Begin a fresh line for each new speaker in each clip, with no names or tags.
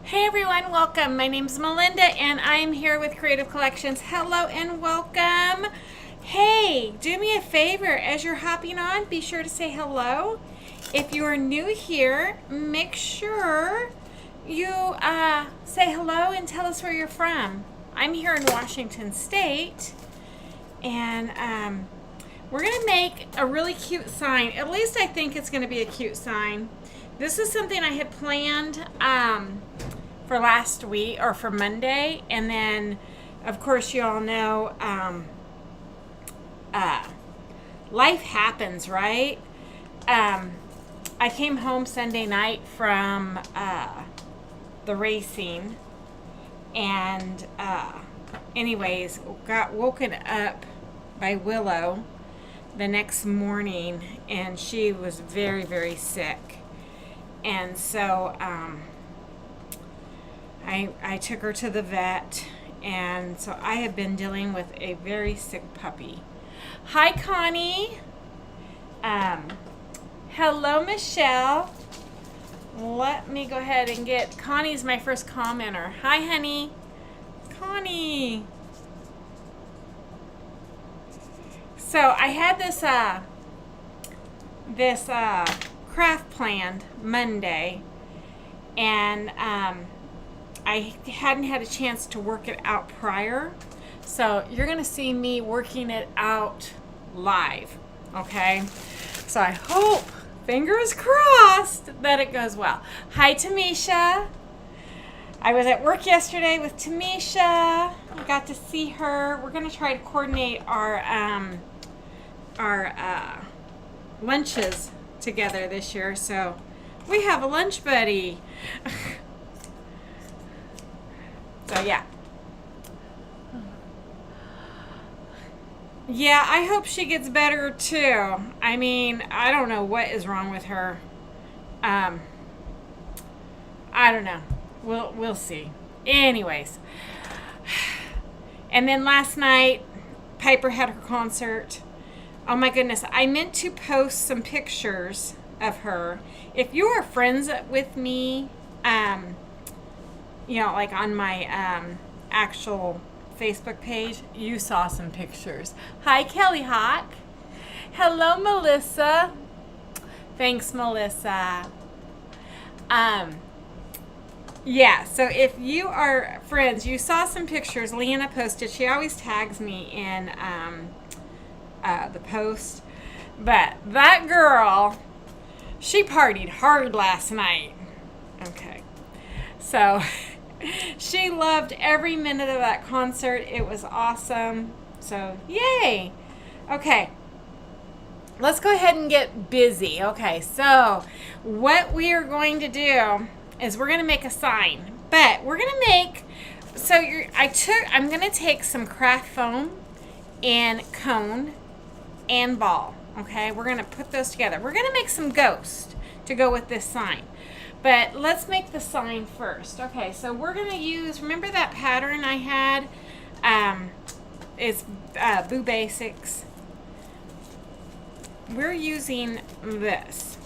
Hey everyone, welcome. My name's Melinda and I'm here with Creative Collections. Hello and welcome. Hey, do me a favor as you're hopping on, be sure to say hello. If you are new here, make sure you say hello and tell us where you're from. I'm here in Washington State and we're going to make a really cute sign. At least I think it's going to be a cute sign. This is something I had planned for last week or for Monday, and then of course you all know life happens, right? I came home Sunday night from the racing, and anyways, got woken up by Willow the next morning, and she was very, very sick. And so I took her to the vet, and so I have been dealing with a very sick puppy. Hi, Connie. Hello, Michelle. Let me go ahead and get Connie's my first commenter. Hi, honey. Connie. So I had this craft planned Monday, and I hadn't had a chance to work it out prior, so you're gonna see me working it out live, okay? So I hope, fingers crossed, that it goes well. Hi, Tamisha. I was at work yesterday with Tamisha. I got to see her. We're gonna try to coordinate our lunches together this year, so we have a lunch buddy. So yeah, I hope she gets better too. I mean, I don't know what is wrong with her. I don't know. We'll see. Anyways, and then last night Piper had her concert. Oh my goodness, I meant to post some pictures of her. If you are friends with me, you know, like on my actual Facebook page, you saw some pictures. Hi, Kelly Hawk. Hello, Melissa. Thanks, Melissa. Yeah, so if you are friends, you saw some pictures Leanna posted. She always tags me in the post. But that girl, she partied hard last night. Okay. So she loved every minute of that concert. It was awesome. So, yay. Okay. Let's go ahead and get busy. Okay, so what we are going to do is we're going to make a sign. But we're going to make, so I'm going to take some craft foam and cone and ball. Okay, we're going to put those together. We're going to make some ghosts to go with this sign. But let's make the sign first. Okay, so we're going to use, remember that pattern I had? It's Boo Basics. We're using this.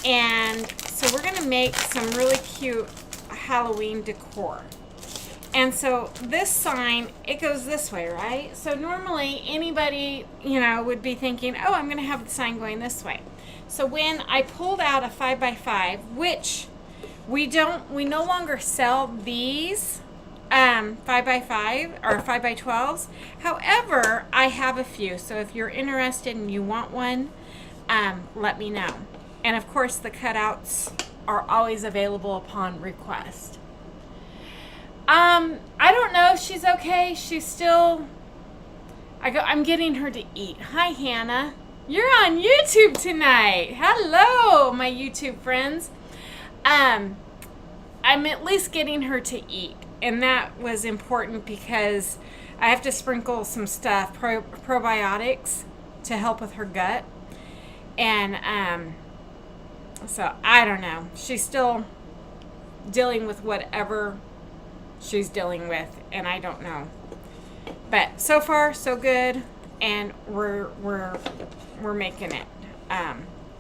And so we're going to make some really cute Halloween decor. And so this sign, it goes this way, right? So normally anybody, you know, would be thinking, oh, I'm going to have the sign going this way. So when I pulled out a 5x5, which we no longer sell these 5x5 or 5x12s. However, I have a few. So if you're interested and you want one, let me know. And of course, the cutouts are always available upon request. I don't know if she's okay. She's still, I'm getting her to eat. Hi, Hannah. You're on YouTube tonight. Hello, my YouTube friends. I'm at least getting her to eat. And that was important because I have to sprinkle some stuff, probiotics, to help with her gut. And so I don't know. She's still dealing with whatever she's dealing with, and I don't know. But so far, so good, and we're making it.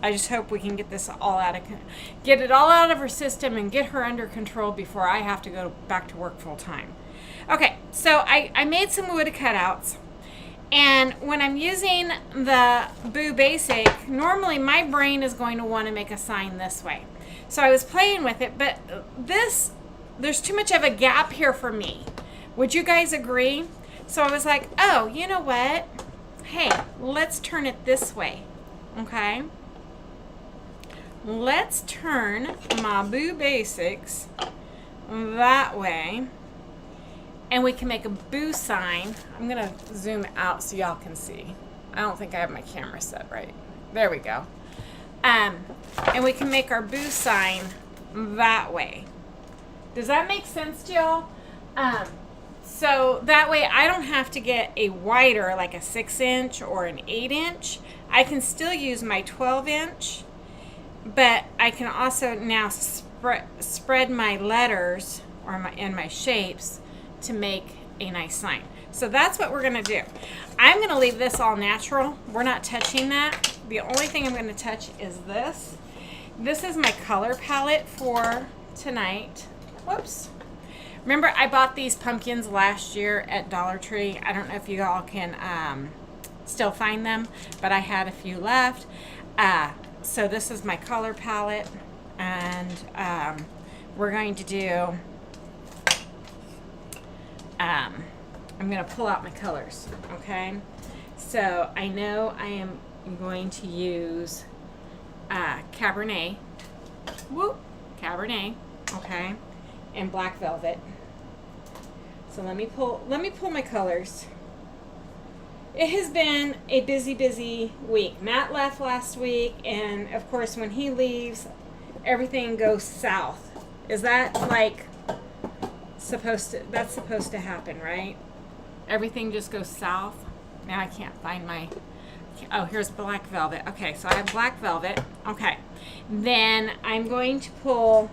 I just hope we can get this all get it all out of her system and get her under control before I have to go back to work full time. Okay, so I made some wood cutouts, and when I'm using the Boo Basic, normally my brain is going to want to make a sign this way. So I was playing with it, but there's too much of a gap here for me. Would you guys agree? So I was like, oh, you know what? Hey, let's turn it this way, okay? Let's turn my Boo Basics that way, and we can make a boo sign. I'm gonna zoom out so y'all can see. I don't think I have my camera set right. There we go. And we can make our boo sign that way. Does that make sense to y'all? So that way I don't have to get a wider, like a 6-inch or an 8-inch. I can still use my 12-inch, but I can also now spread my letters and my shapes to make a nice sign. So that's what we're gonna do. I'm gonna leave this all natural. We're not touching that. The only thing I'm gonna touch is this. This is my color palette for tonight. Whoops. Remember, I bought these pumpkins last year at Dollar Tree. I don't know if you all can still find them, but I had a few left. So this is my color palette, and we're going to do, I'm going to pull out my colors, okay? So I know I am going to use Cabernet, Cabernet, okay, and Black Velvet. So let me pull my colors. It has been a busy week. Matt left last week, and of course when he leaves, everything goes south. Is that like supposed to happen, right? Everything just goes south. Now I can't find my, oh, here's Black Velvet. Okay, so I have Black Velvet. Okay, then I'm going to pull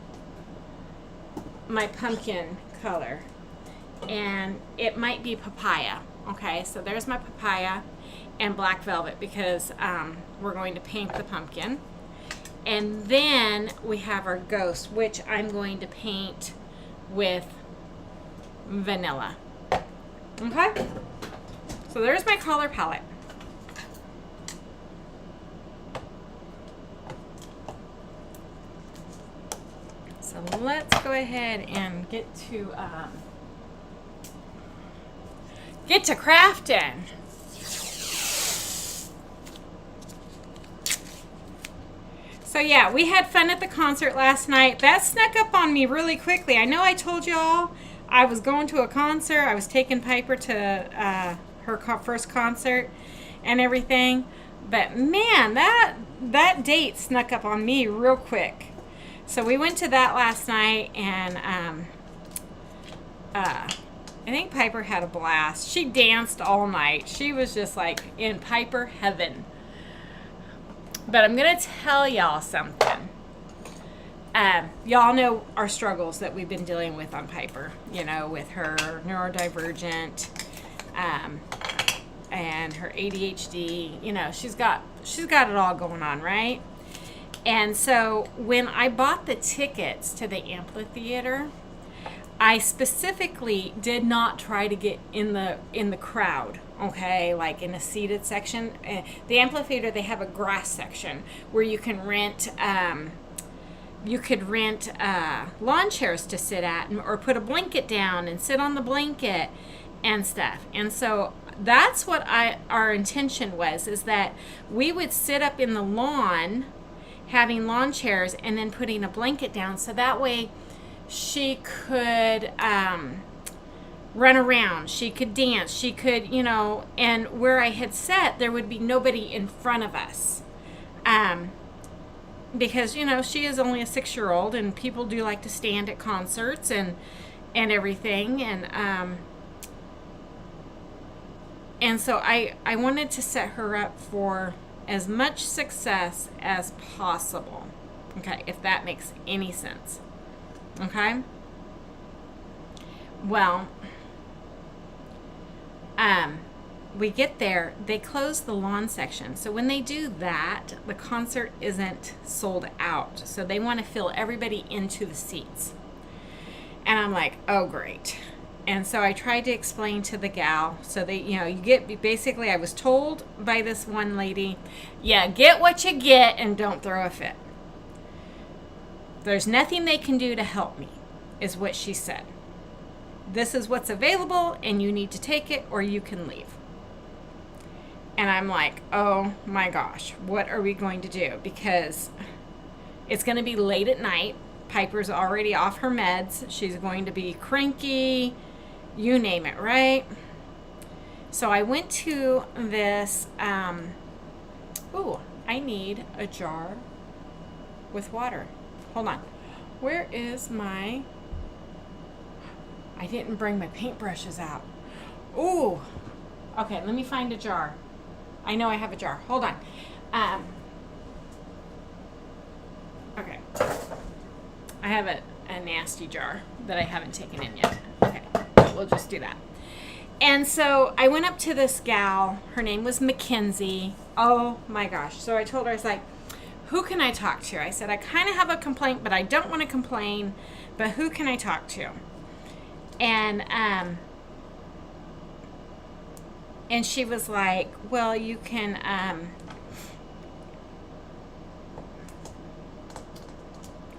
my pumpkin color, and it might be papaya. Okay, so there's my papaya and Black Velvet, because we're going to paint the pumpkin. And then we have our ghost, which I'm going to paint with vanilla. Okay, so there's my color palette. So let's go ahead and get to crafting. So yeah, we had fun at the concert last night. That snuck up on me really quickly. I know I told y'all I was going to a concert. I was taking Piper to her first concert and everything. But man, that date snuck up on me real quick. So we went to that last night, and I think Piper had a blast. She danced all night. She was just like in Piper heaven. But I'm going to tell y'all something. Y'all know our struggles that we've been dealing with on Piper, you know, with her neurodivergent and her ADHD. You know, she's got it all going on, right? And so when I bought the tickets to the amphitheater, I specifically did not try to get in the crowd, okay, like in a seated section. The amphitheater, they have a grass section where you can rent lawn chairs to sit at, or put a blanket down and sit on the blanket and stuff. And so that's what our intention was, is that we would sit up in the lawn having lawn chairs and then putting a blanket down, so that way she could run around, she could dance, she could, you know, and where I had sat, there would be nobody in front of us. Because, you know, she is only a 6-year-old, and people do like to stand at concerts and everything. And so I wanted to set her up for as much success as possible. Okay, if that makes any sense. Okay? Well, we get there, they close the lawn section. So when they do that, the concert isn't sold out. So they want to fill everybody into the seats. And I'm like, oh, great. And so I tried to explain to the gal. So they, you get, basically I was told by this one lady, yeah, get what you get and don't throw a fit. There's nothing they can do to help me, is what she said. This is what's available and you need to take it or you can leave. And I'm like, oh my gosh, what are we going to do? Because it's going to be late at night. Piper's already off her meds. She's going to be cranky, you name it, right? So I went to this, I need a jar with water. Hold on. Where is my, I didn't bring my paintbrushes out. Ooh, okay, let me find a jar. I know I have a jar. Hold on. Okay. I have a nasty jar that I haven't taken in yet. Okay, we'll just do that. And so I went up to this gal. Her name was Mackenzie. Oh my gosh. So I told her, I was like, who can I talk to? I said, I kind of have a complaint, but I don't want to complain. But who can I talk to? And she was like, well, you can,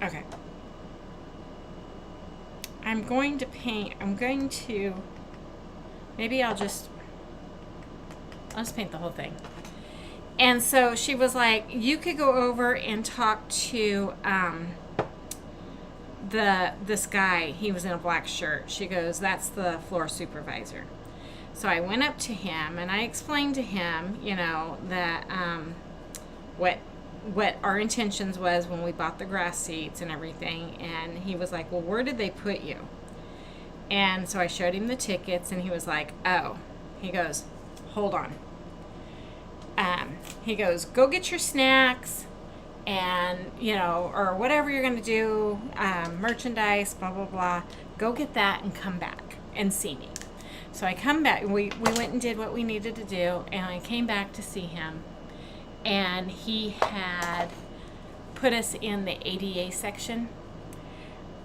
okay. Maybe I'll just paint the whole thing. And so she was like, you could go over and talk to this guy. He was in a black shirt. She goes, that's the floor supervisor. So I went up to him and I explained to him, that what our intentions was when we bought the grass seats and everything. And he was like, well, where did they put you? And so I showed him the tickets and he was like, oh. He goes, hold on. He goes, go get your snacks and, or whatever you're going to do, merchandise, blah, blah, blah. Go get that and come back and see me. So I come back. We went and did what we needed to do, and I came back to see him. And he had put us in the ADA section,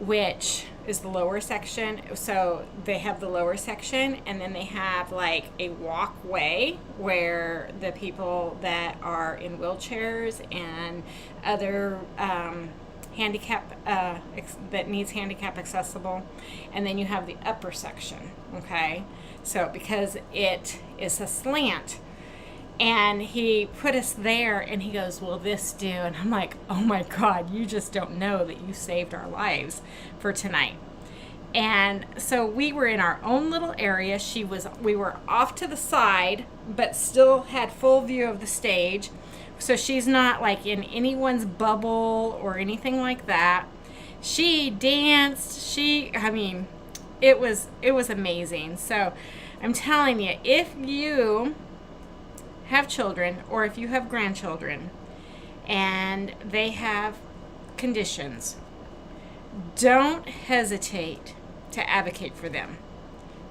which is the lower section. So they have the lower section, and then they have like a walkway where the people that are in wheelchairs and other handicap that needs handicap accessible, and then you have the upper section. Okay, so because it is a slant. And he put us there, and he goes, will this do? And I'm like, oh my God, you just don't know that you saved our lives for tonight. And so we were in our own little area. We were off to the side, but still had full view of the stage. So she's not like in anyone's bubble or anything like that. She danced. It was amazing. So I'm telling you, if you have children or if you have grandchildren and they have conditions, don't hesitate to advocate for them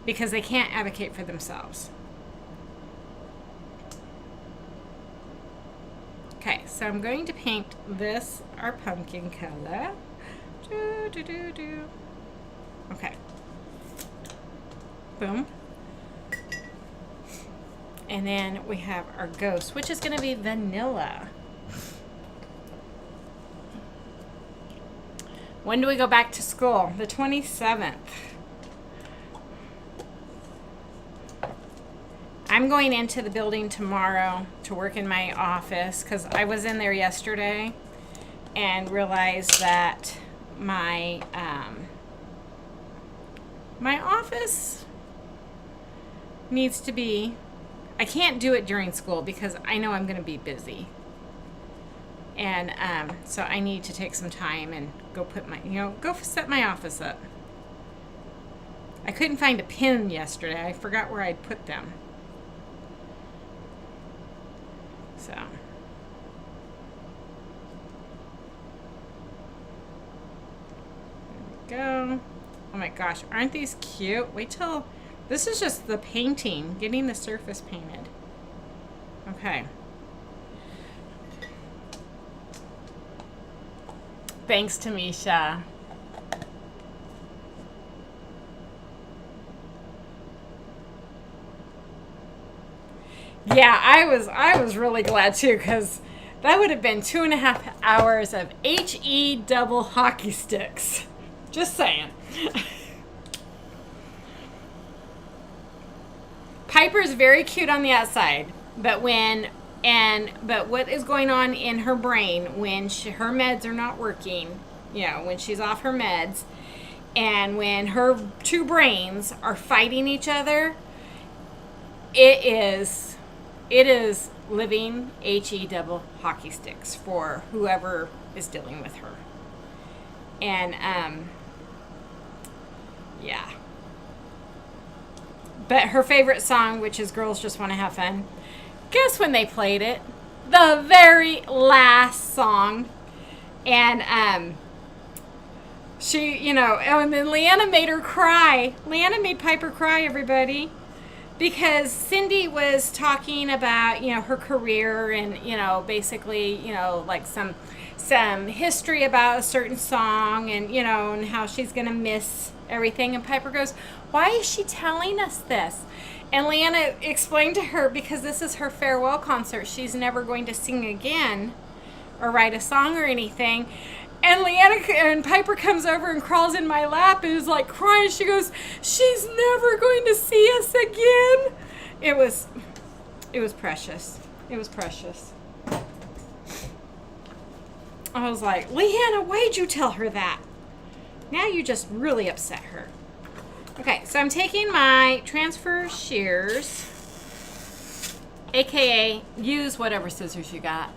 because they can't advocate for themselves. Okay, so I'm going to paint this, our pumpkin color. Okay. Boom. And then we have our ghost, which is going to be vanilla. When do we go back to school? The 27th. I'm going into the building tomorrow to work in my office because I was in there yesterday and realized that my office needs to be, I can't do it during school because I know I'm going to be busy. And so I need to take some time and go put my, go set my office up. I couldn't find a pin yesterday. I forgot where I'd put them. So. There we go. Oh my gosh, aren't these cute? Wait till This is just the painting, getting the surface painted. Okay. Thanks, Tamisha. Yeah, I was really glad too, because that would have been 2.5 hours of HE double hockey sticks. Just saying. Piper's very cute on the outside, but what is going on in her brain when her meds are not working, when she's off her meds, and when her two brains are fighting each other, it is living HE double hockey sticks for whoever is dealing with her. And yeah. But her favorite song, which is Girls Just Want to Have Fun, guess when they played it? The very last song. And she, and then Leanna made her cry. Leanna made Piper cry, everybody. Because Cindy was talking about, her career and, basically, like some history about a certain song and, and how she's going to miss everything. And Piper goes, why is she telling us this? And Leanna explained to her, because this is her farewell concert. She's never going to sing again or write a song or anything. And Piper comes over and crawls in my lap and is like crying. She goes, she's never going to see us again. It was precious. It was precious. I was like, Leanna, why'd you tell her that? Now you just really upset her. Okay, so I'm taking my transfer shears, aka use whatever scissors you got.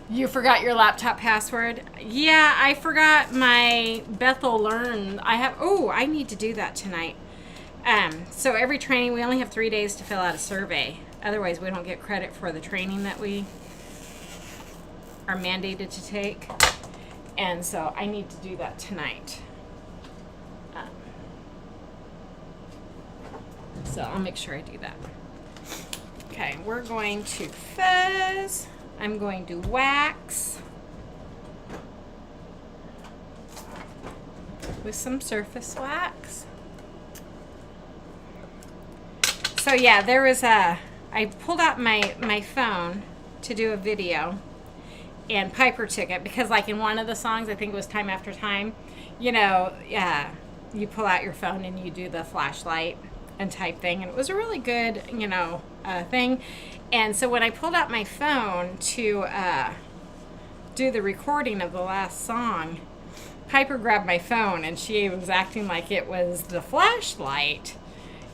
You forgot your laptop password? Yeah, I forgot my Bethel Learn. I need to do that tonight. So every training, we only have 3 days to fill out a survey. Otherwise, we don't get credit for the training that we are mandated to take. And so I need to do that tonight. So I'll make sure I do that. Okay, we're going to fuzz. I'm going to wax with some surface wax. So yeah, I pulled out my phone to do a video, and Piper took it because, like, in one of the songs, I think it was Time After Time, you pull out your phone and you do the flashlight and type thing, and it was a really good, thing. And so when I pulled out my phone to do the recording of the last song, Piper grabbed my phone and she was acting like it was the flashlight.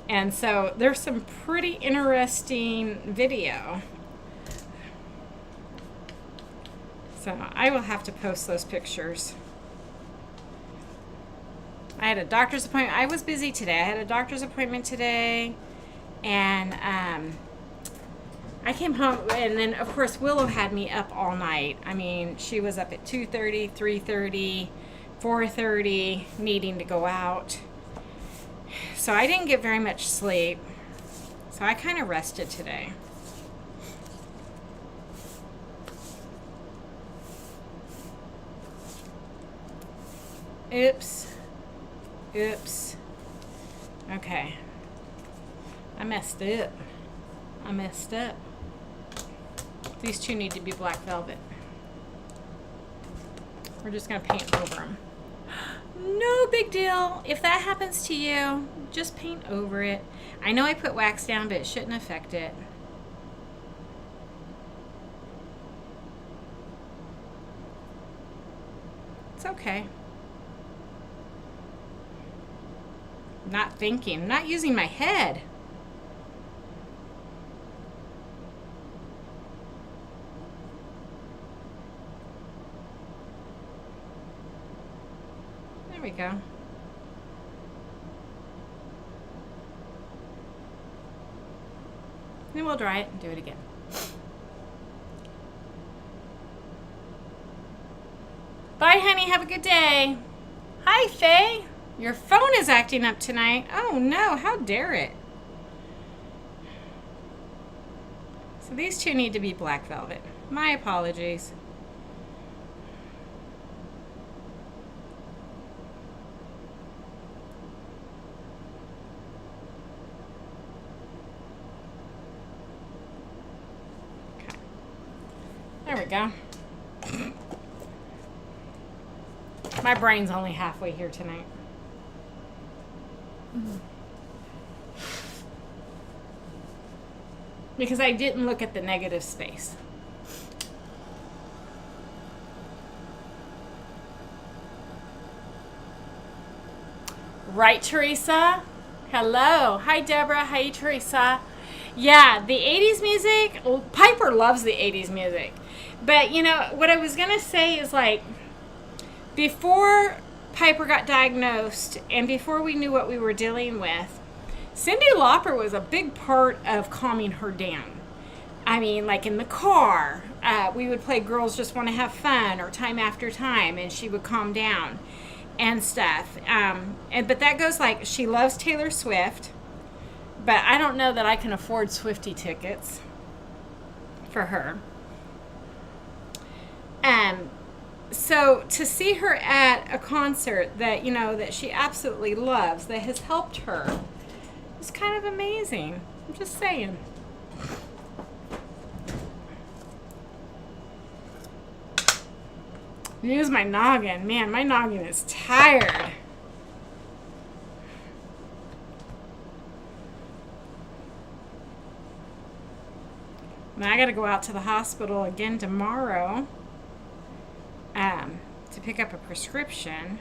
And so there's some pretty interesting video. So I will have to post those pictures. I had a doctor's appointment. I was busy today. I had a doctor's appointment today. And I came home, and then, of course, Willow had me up all night. I mean, she was up at 2:30, 3:30, 4:30, needing to go out. So I didn't get very much sleep. So I kind of rested today. Oops. Okay. I messed up. These two need to be black velvet. We're just going to paint over them. No big deal. If that happens to you, just paint over it. I know I put wax down, but it shouldn't affect it. It's okay. Not thinking. Not using my head. There we go. Then we'll dry it and do it again. Bye, honey. Have a good day. Hi, Faye. Your phone is acting up tonight. Oh no, how dare it. So these two need to be black velvet. My apologies. Okay. There we go. My brain's only halfway here tonight. Because I didn't look at the negative space. Right, Teresa? Hello. Hi, Deborah. Hi, Teresa. Yeah, the 80s music, well, Piper loves the 80s music. But, you know, what I was going to say is, like, before Piper got diagnosed and before we knew what we were dealing with, Cyndi Lauper was a big part of calming her down. I mean, like in the car, we would play Girls Just Want to Have Fun or Time After Time, and she would calm down and stuff. But that goes like, she loves Taylor Swift, but I don't know that I can afford Swiftie tickets for her. So to see her at a concert that, you know, that she absolutely loves, that has helped her, is kind of amazing. I'm just saying. Use my noggin. Man, my noggin is tired. Now I gotta go out to the hospital again tomorrow to pick up a prescription.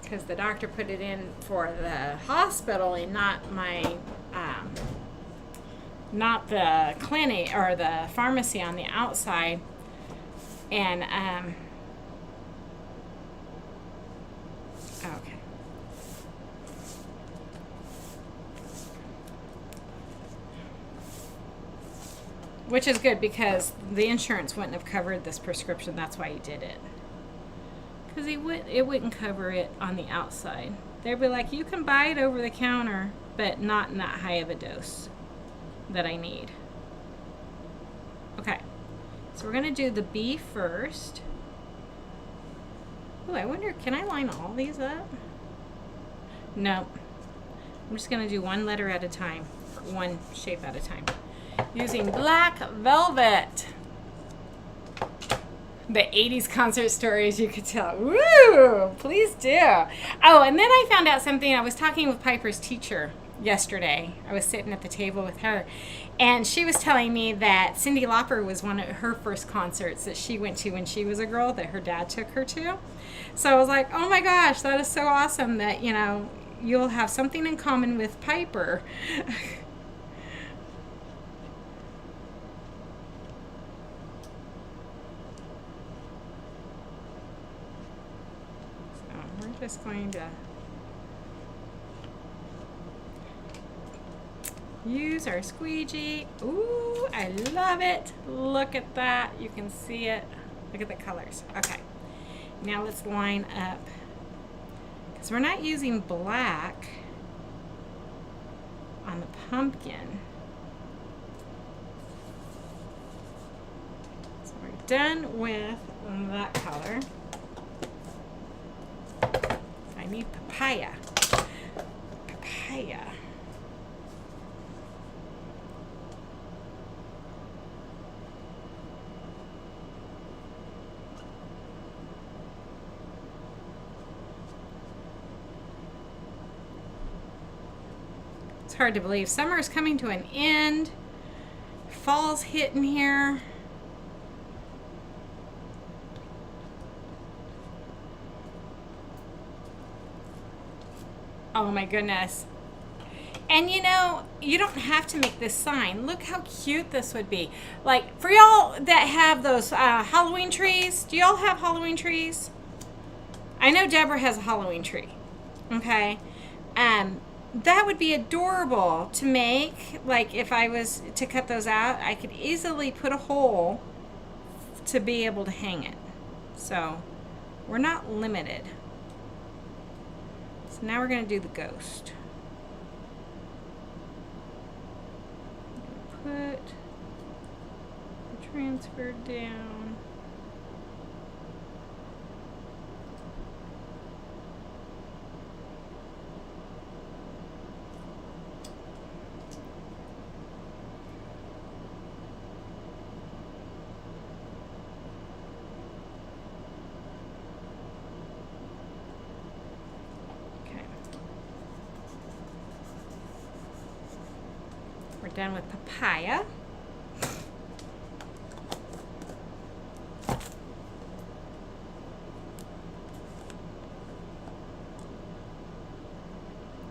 Because the doctor put it in for the hospital and not my, not the clinic or the pharmacy on the outside. And, okay. Which is good because the insurance wouldn't have covered this prescription. That's why he did it. Because it wouldn't cover it on the outside. They'd be like, you can buy it over the counter, but not in that high of a dose that I need. Okay, so we're going to do the B first. Oh, I wonder, can I line all these up? No. I'm just going to do one letter at a time, one shape at a time. Using black velvet. The 80s concert stories, you could tell. Woo! Please do. Oh, and then I found out something. I was talking with Piper's teacher yesterday. I was sitting at the table with her, and she was telling me that Cyndi Lauper was one of her first concerts that she went to when she was a girl, that her dad took her to. So I was like, oh my gosh, that is so awesome that, you know, you'll have something in common with Piper. Just going to use our squeegee. Ooh, I love it. Look at that. You can see it. Look at the colors. Okay. Now let's line up. Because we're not using black on the pumpkin. So we're done with that color. I need papaya. Papaya. It's hard to believe. Summer is coming to an end. Fall's hitting here. Oh my goodness. And you know, you don't have to make this sign. Look how cute this would be. Like, for y'all that have those Halloween trees, do y'all have Halloween trees? I know Deborah has a Halloween tree. Okay. That would be adorable to make. Like, if I was to cut those out, I could easily put a hole to be able to hang it. So we're not limited. So now we're going to do the ghost. Put the transfer down. We're done with papaya.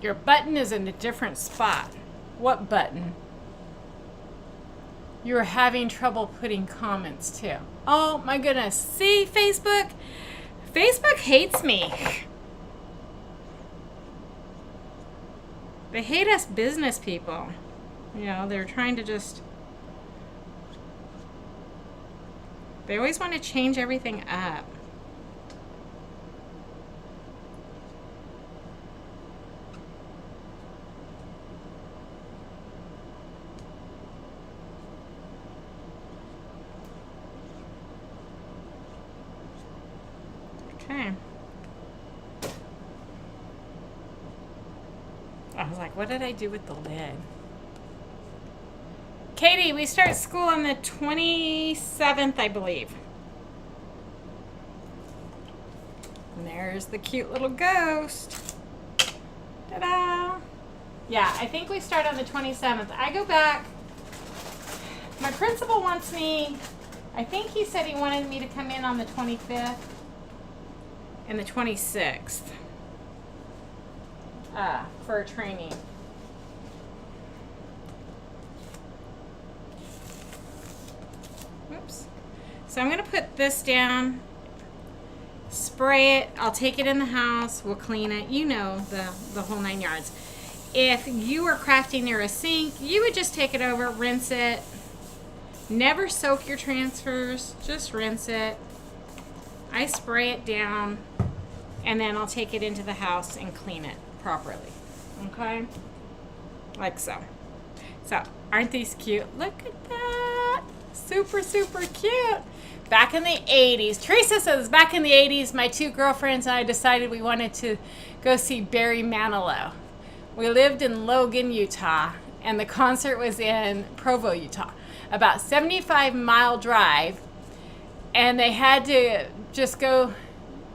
Your button is in a different spot. What button? You're having trouble putting comments too. Oh my goodness. See, Facebook? Facebook hates me. They hate us business people. You know, they're trying to just... They always want to change everything up. Okay. I was like, what did I do with the lid? Katie, we start school on the 27th, I believe. And there's the cute little ghost. Ta-da! Yeah, I think we start on the 27th. I go back. My principal wants me, I think he said he wanted me to come in on the 25th and the 26th for a training. Oops. So I'm going to put this down, spray it. I'll take it in the house. We'll clean it. You know, the whole 9 yards. If you were crafting near a sink, you would just take it over, rinse it. Never soak your transfers. Just rinse it. I spray it down, and then I'll take it into the house and clean it properly. Okay? Like so. So, aren't these cute? Look at that. Super, super cute. Back in the 80s. Teresa says, back in the 80s, my two girlfriends and I decided we wanted to go see Barry Manilow. We lived in Logan, Utah, and the concert was in Provo, Utah. About 75-mile drive, and they had to just go,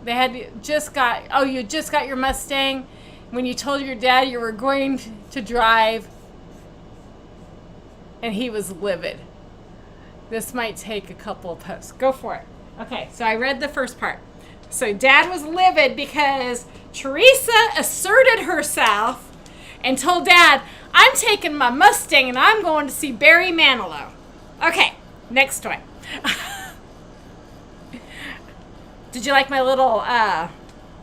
they had just got, oh, you just got your Mustang when you told your dad you were going to drive, and he was livid. This might take a couple of posts. Go for it. Okay, so I read the first part. So Dad was livid because Teresa asserted herself and told Dad, I'm taking my Mustang and I'm going to see Barry Manilow. Okay, next one. Did you like my little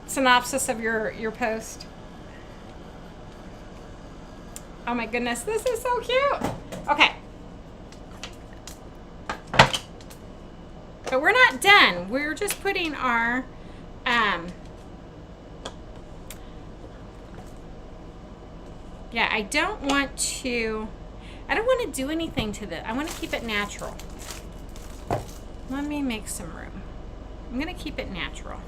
synopsis of your post? Oh my goodness, this is so cute. Okay. But we're not done. We're just putting our yeah, I don't want to do anything to this. I want to keep it natural. Let me make some room. I'm going to keep it natural.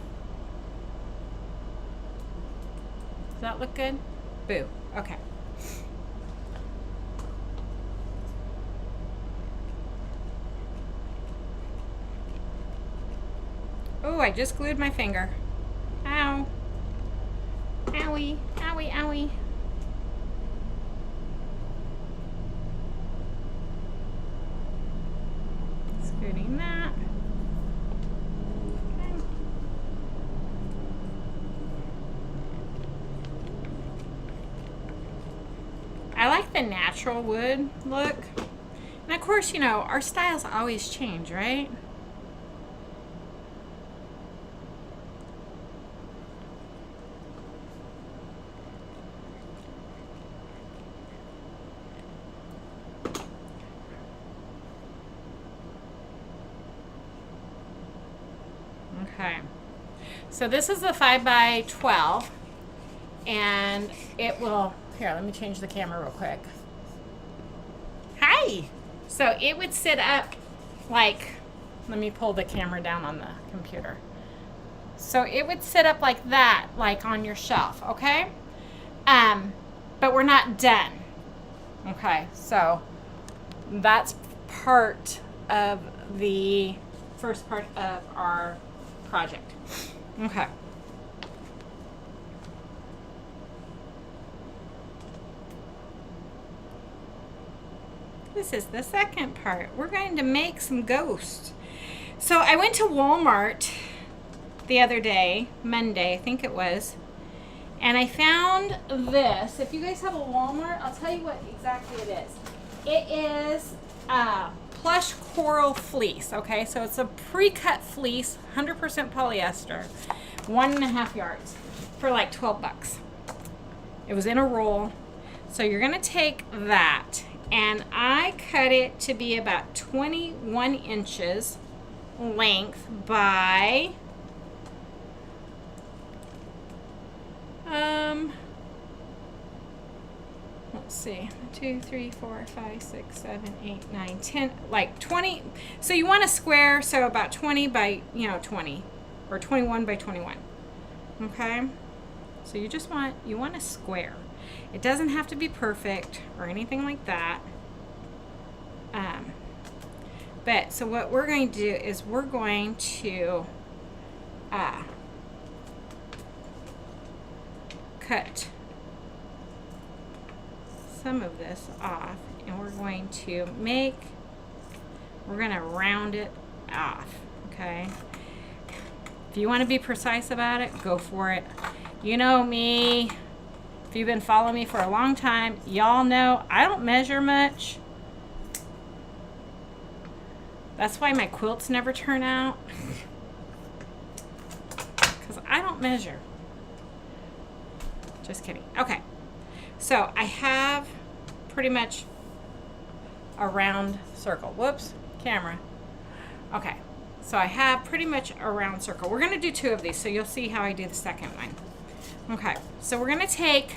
Does that look good? Boo. Okay. Oh, I just glued my finger. Ow. Owie. Owie, owie. Scooting that. Okay. I like the natural wood look. And of course, you know, our styles always change, right? Okay. So this is the 5 by 12, and it will, here, let me change the camera real quick. Hi. So it would sit up like, let me pull the camera down on the computer. So it would sit up like that, like on your shelf, okay? But we're not done. Okay, so that's part of the first part of our project. Okay. This is the second part. We're going to make some ghosts. So I went to Walmart the other day, Monday, I think it was, and I found this. If you guys have a Walmart, I'll tell you what exactly it is. It is plush coral fleece, okay? So it's a pre-cut fleece, 100% polyester, 1.5 yards for like 12 bucks. It was in a roll. So you're gonna take that, and I cut it to be about 21 inches length by let's see, 2, 3, 4, 5, 6, 7, 8, 9, 10, like 20. So you want a square, so about 20 by 20, or 21 by 21. Okay, so you want a square. It doesn't have to be perfect or anything like that. But so what we're going to do is we're going to cut some of this off, and we're going to round it off, okay? If you want to be precise about it, go for it. You know me. If you've been following me for a long time, y'all know I don't measure much. That's why my quilts never turn out. Because I don't measure. Just kidding. Okay. So I have pretty much a round circle. Whoops, camera. Okay. So I have pretty much a round circle. We're going to do 2 of these, so you'll see how I do the second one. Okay, so we're going to take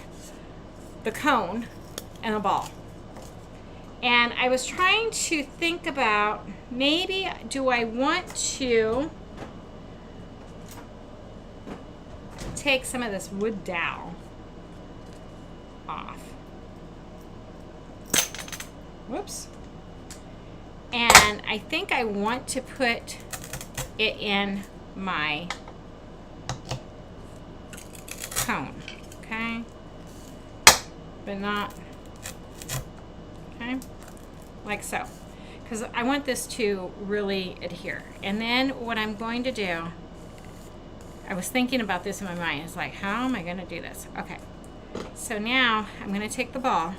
the cone and a ball. And I was trying to think about, maybe do I want to take some of this wood dowel off. Whoops. And I think I want to put it in my cone, okay? But not, okay? Like so. Because I want this to really adhere. And then what I'm going to do, I was thinking about this in my mind. It's like, how am I going to do this? Okay. So now I'm going to take the ball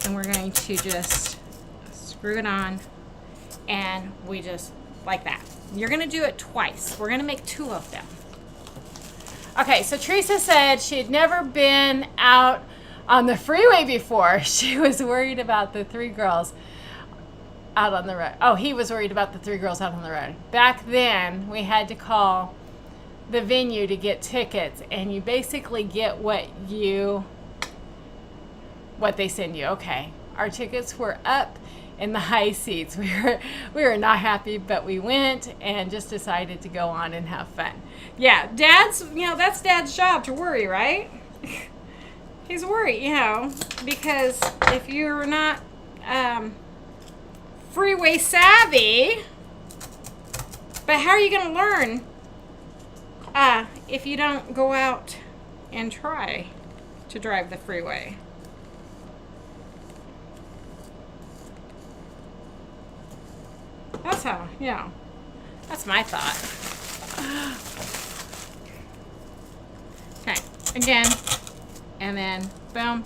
and we're going to just screw it on, and we just, like that. You're going to do it twice. We're going to make 2 of them. Okay, so Teresa said she had never been out on the freeway before. She was worried about the 3 girls out on the road. Oh, he was worried about the 3 girls out on the road. Back then, we had to call the venue to get tickets, and you basically get what they send you. Okay, our tickets were up in the high seats. We were not happy, but we went and just decided to go on and have fun. Yeah, that's Dad's job to worry, right? He's worried, because if you're not freeway savvy, but how are you going to learn if you don't go out and try to drive the freeway? That's how, that's my thought. Okay, again, and then boom.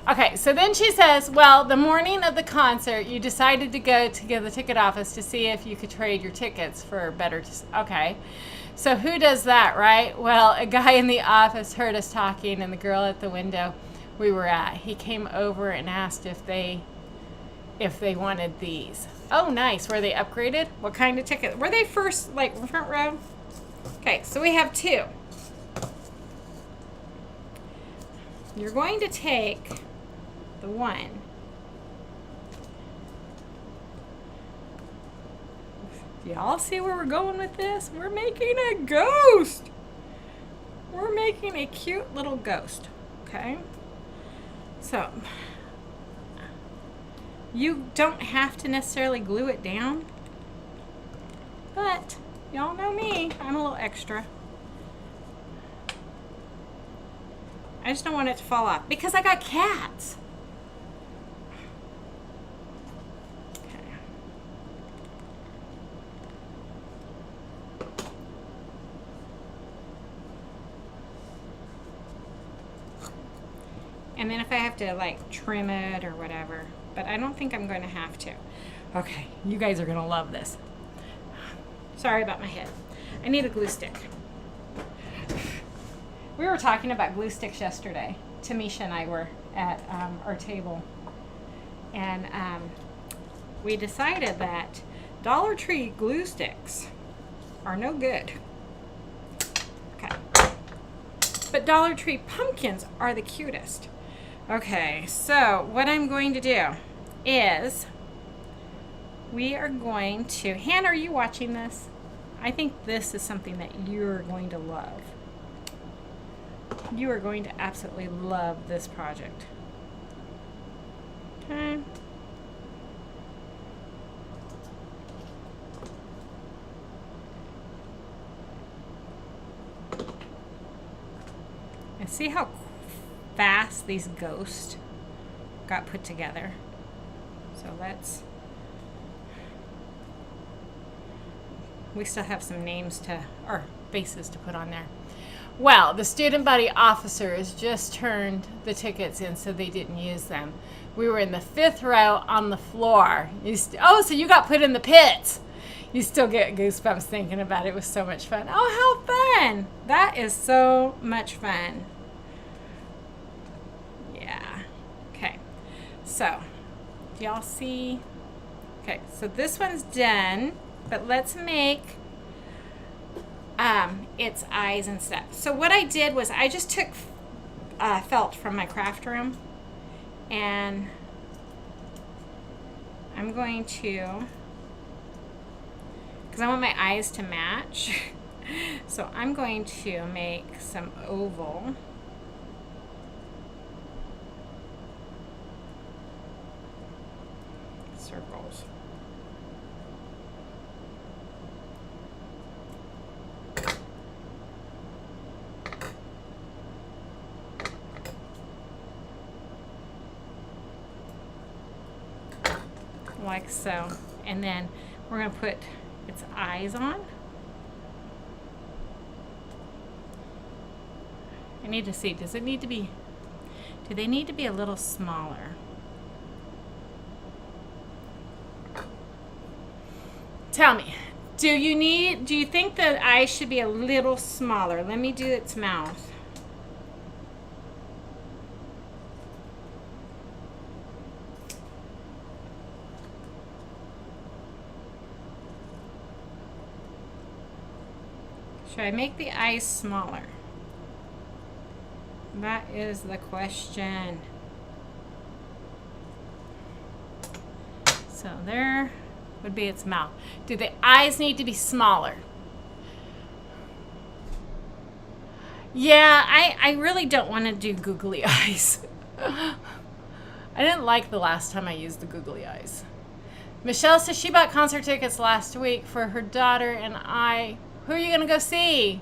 Okay, so then she says, well, the morning of the concert, you decided to go to the ticket office to see if you could trade your tickets for better. Okay, so who does that, right? Well, a guy in the office heard us talking, and the girl at the window we were at, he came over and asked if if they wanted these. Oh, nice. Were they upgraded? What kind of ticket? Were they first, like, front row? Okay, so we have 2. You're going to take the 1. Y'all see where we're going with this? We're making a ghost. We're making a cute little ghost, okay? So, you don't have to necessarily glue it down, but y'all know me, I'm a little extra. I just don't want it to fall off because I got cats. Okay. And then if I have to like trim it or whatever, but I don't think I'm going to have to. Okay, you guys are going to love this. Sorry about my head. I need a glue stick. We were talking about glue sticks yesterday. Tamisha and I were at our table. And we decided that Dollar Tree glue sticks are no good. Okay. But Dollar Tree pumpkins are the cutest. Okay, so what I'm going to do is we are going to... Hannah, are you watching this? I think this is something that you're going to love. You are going to absolutely love this project. Okay. And see how fast these ghosts got put together. So let's... We still have some names to, or faces to put on there. Well, the student body officers just turned the tickets in, so they didn't use them. We were in the 5th row on the floor. Oh, so you got put in the pit. You still get goosebumps thinking about it. It was so much fun. Oh, how fun. That is so much fun. Yeah. Okay. So, do y'all see? Okay, so this one's done, but let's make its eyes and stuff. So what I did was I just took felt from my craft room, and I'm going to, because I want my eyes to match, so I'm going to make some oval. Circles. Like so. And then we're going to put its eyes on. I need to see, does it need to be, do they need to be a little smaller? Tell me, do you think the eyes should be a little smaller? Let me do its mouth. Should I make the eyes smaller? That is the question. So there would be its mouth. Do the eyes need to be smaller? Yeah, I really don't want to do googly eyes. I didn't like the last time I used the googly eyes. Michelle says she bought concert tickets last week for her daughter and I. Who are you going to go see?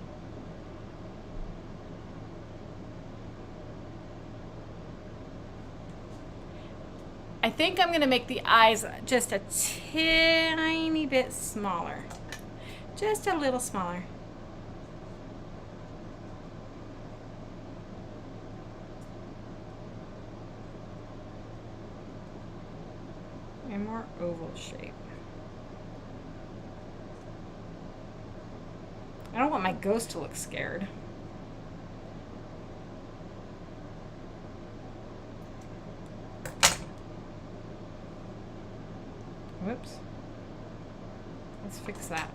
I think I'm going to make the eyes just a tiny bit smaller. Just a little smaller. And more oval shape. I don't want my ghost to look scared. let's fix that.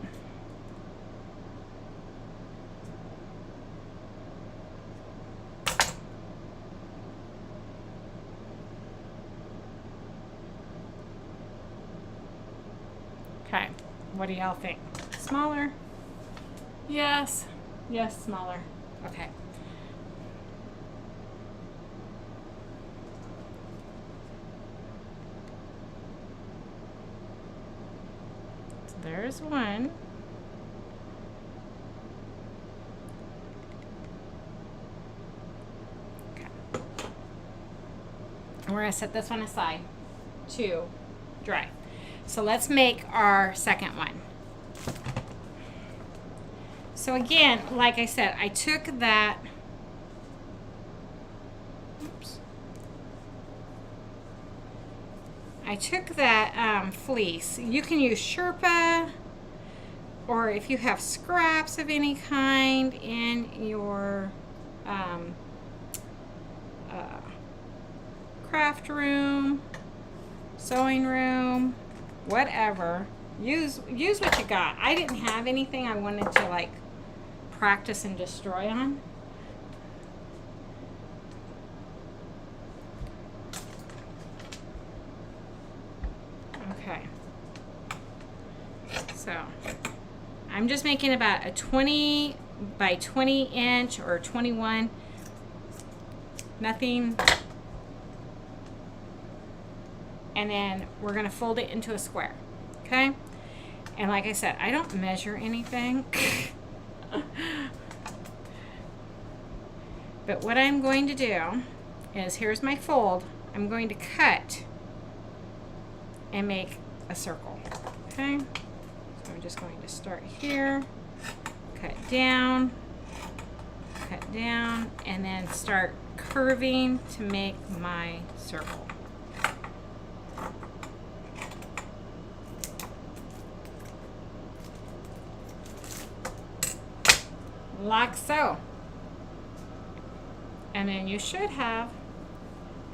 Okay, what do y'all think? Smaller? Yes. Yes, smaller. Okay. So there's one. Okay. And we're going to set this one aside to dry. So let's make our second one. So again, like I said, I took that, oops. I took that fleece. You can use Sherpa, or if you have scraps of any kind in your craft room, sewing room, whatever. Use what you got. I didn't have anything I wanted to like practice and destroy on. Okay. So I'm just making about a 20 by 20 inch or 21. Nothing. And then we're going to fold it into a square. Okay? And like I said, I don't measure anything. But what I'm going to do is, here's my fold. I'm going to cut and make a circle. Okay? So I'm just going to start here, cut down, and then start curving to make my circle. Like so. And then you should have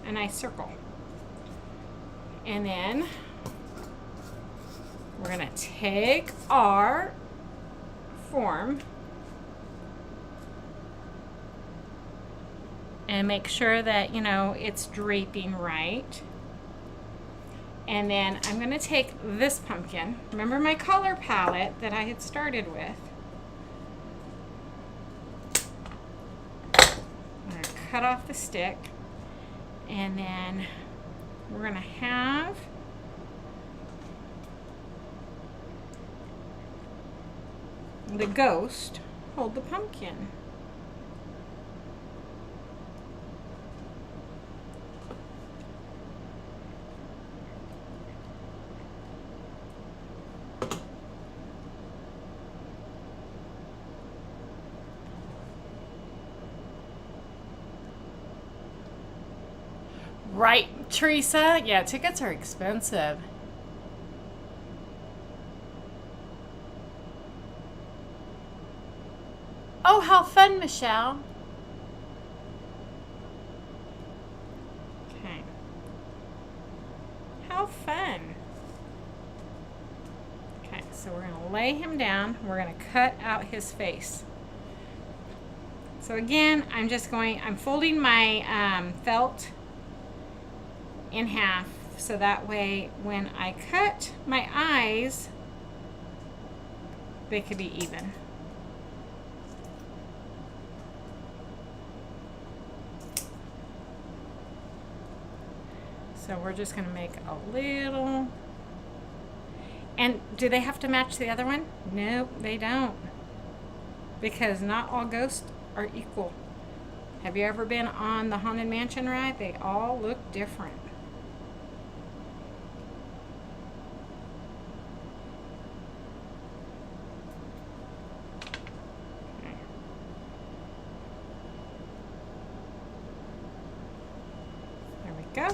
a nice circle. And then we're going to take our form and make sure that, you know, it's draping right. And then I'm going to take this pumpkin. Remember my color palette that I had started with? Cut off the stick, and then we're going to have the ghost hold the pumpkin. Right, Teresa? Yeah, tickets are expensive. Oh, how fun, Michelle. Okay. How fun. Okay, so we're going to lay him down. We're going to cut out his face. So again, I'm folding my felt in half, so that way when I cut my eyes, they could be even. So we're just going to make a little. And do they have to match the other one? Nope, they don't. Because not all ghosts are equal. Have you ever been on the Haunted Mansion ride? They all look different. Go.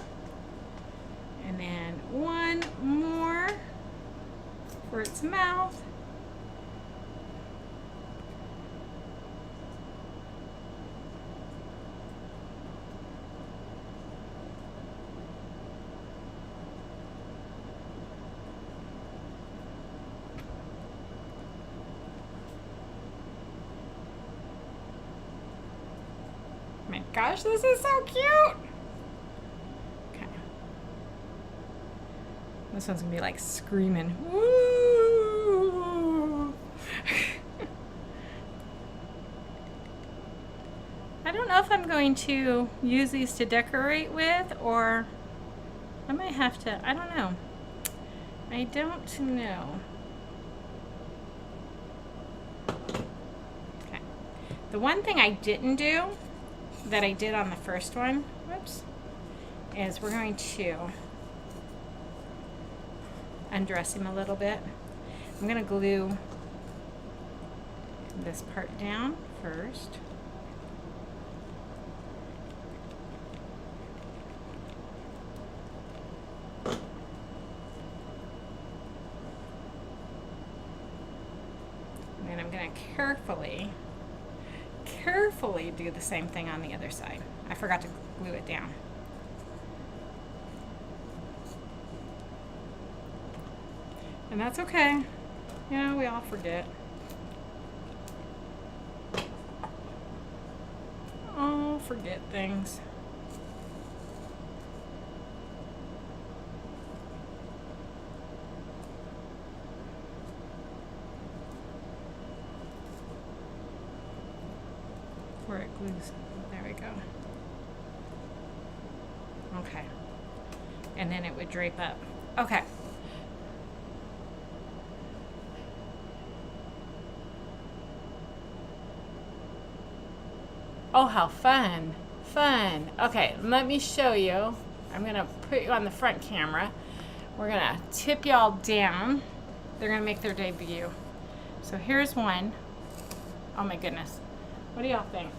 And then one more for its mouth. gosh, this is so cute. Okay. This one's gonna be like screaming. Woo! I don't know if I'm going to use these to decorate with, or I might have to, I don't know. I don't know. Okay. The one thing I didn't do that I did on the first one, whoops, is we're going to undress him a little bit. I'm going to glue this part down first. And I'm going to carefully do the same thing on the other side. I forgot to glue it down. And that's okay. You know, we all forget. All forget things. Where it glues. There we go. Okay. And then it would drape up. Okay. Oh, how fun. Fun. Okay, let me show you. I'm going to put you on the front camera. We're going to tip y'all down. They're going to make their debut. So here's one. Oh my goodness. What do y'all think?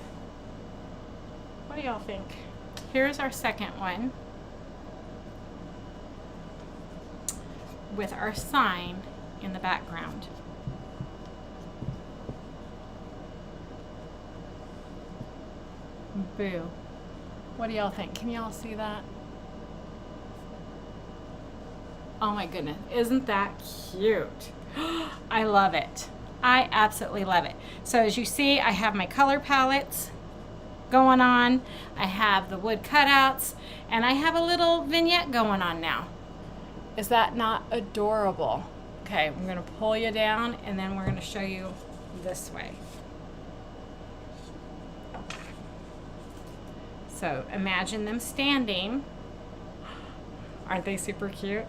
What do y'all think? Here's our second one with our sign in the background. Boo. What do y'all think? Can y'all see that? Oh my goodness. Isn't that cute? I love it. I absolutely love it. So as you see, I have my color palettes going on. I have the wood cutouts, and I have a little vignette going on now. Is that not adorable? Okay, I'm going to pull you down, and then we're going to show you this way. So imagine them standing. Aren't they super cute?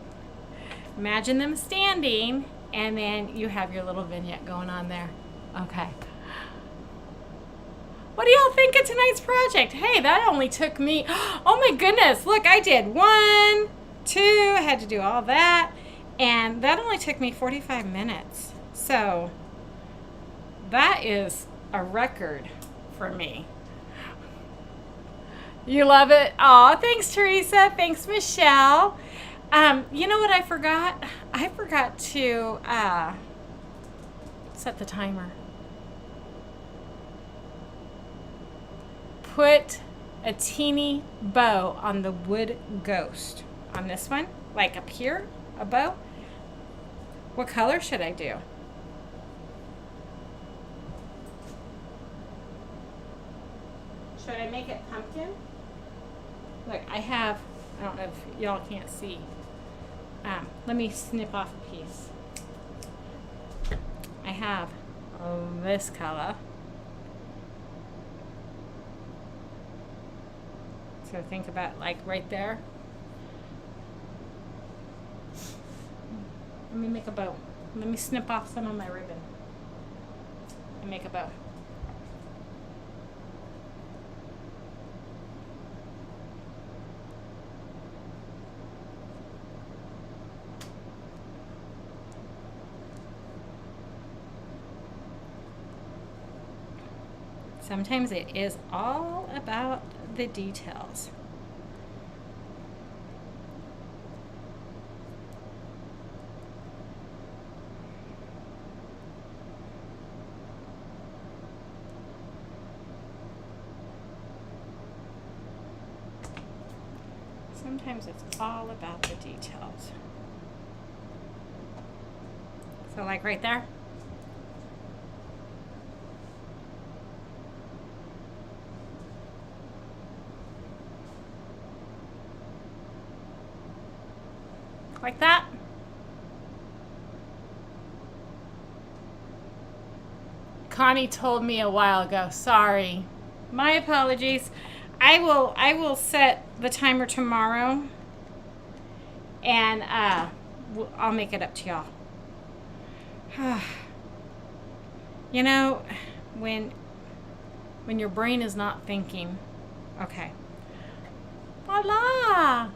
Imagine them standing, and then you have your little vignette going on there. Okay. What do y'all think of tonight's project? Hey, that only took me, oh my goodness, look, I did 1, 2, I had to do all that, and that only took me 45 minutes. So that is a record for me. You love it? Oh, thanks, Teresa. Thanks, Michelle. You know what I forgot? I forgot to set the timer. Put a teeny bow on the wood ghost. On this one, like up here, a bow. What color should I do? Should I make it pumpkin? Look, I don't know if y'all can't see. Let me snip off a piece. I have this color. So think about like right there. Let me make a bow. Let me snip off some of my ribbon and make a bow. Sometimes it is all about the details. Sometimes it's all about the details. So like right there. Like that. Connie told me a while ago. Sorry. My apologies. I will set the timer tomorrow, and I'll make it up to y'all. You know, when your brain is not thinking. Okay. Voila.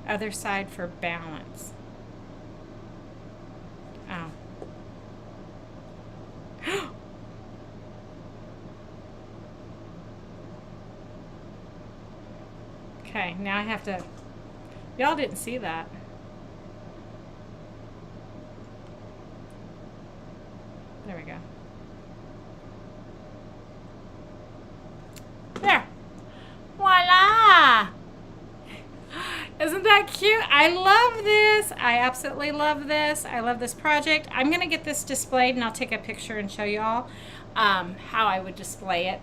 Other side for balance. Oh. Okay, now I have to. Y'all didn't see that. There we go. There. Voila! Isn't that cute? I love this. I absolutely love this. I love this project. I'm going to get this displayed, and I'll take a picture and show y'all how I would display it.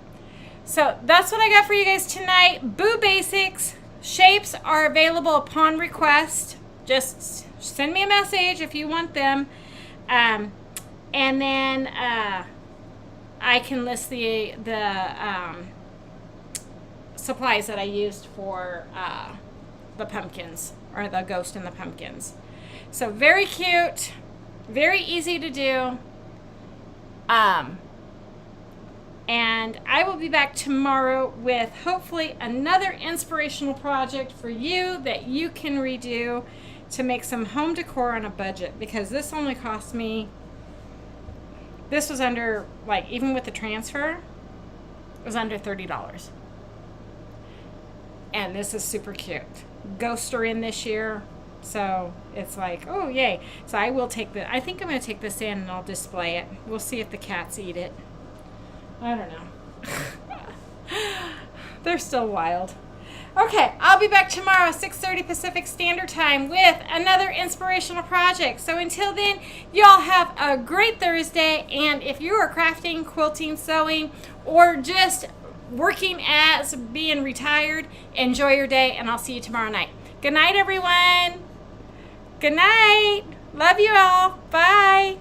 So that's what I got for you guys tonight. Boo Basics. Shapes are available upon request. Just send me a message if you want them. And then I can list the supplies that I used for the pumpkins, or the ghost and the pumpkins. So very cute, very easy to do. And I will be back tomorrow with hopefully another inspirational project for you that you can redo to make some home decor on a budget, because this only cost me, this was under, like, even with the transfer, it was under $30. And this is super cute. Ghosts are in this year, so it's like, oh yay. So I will take I think I'm going to take this in and I'll display it. We'll see if the cats eat it. I don't know. They're still wild. Okay, I'll be back tomorrow, 6:30 Pacific Standard Time, with another inspirational project. So until then, y'all have a great Thursday. And if you are crafting, quilting, sewing, or just working as being retired, enjoy your day, and I'll see you tomorrow night. Good night, everyone. Good night. Love you all. Bye.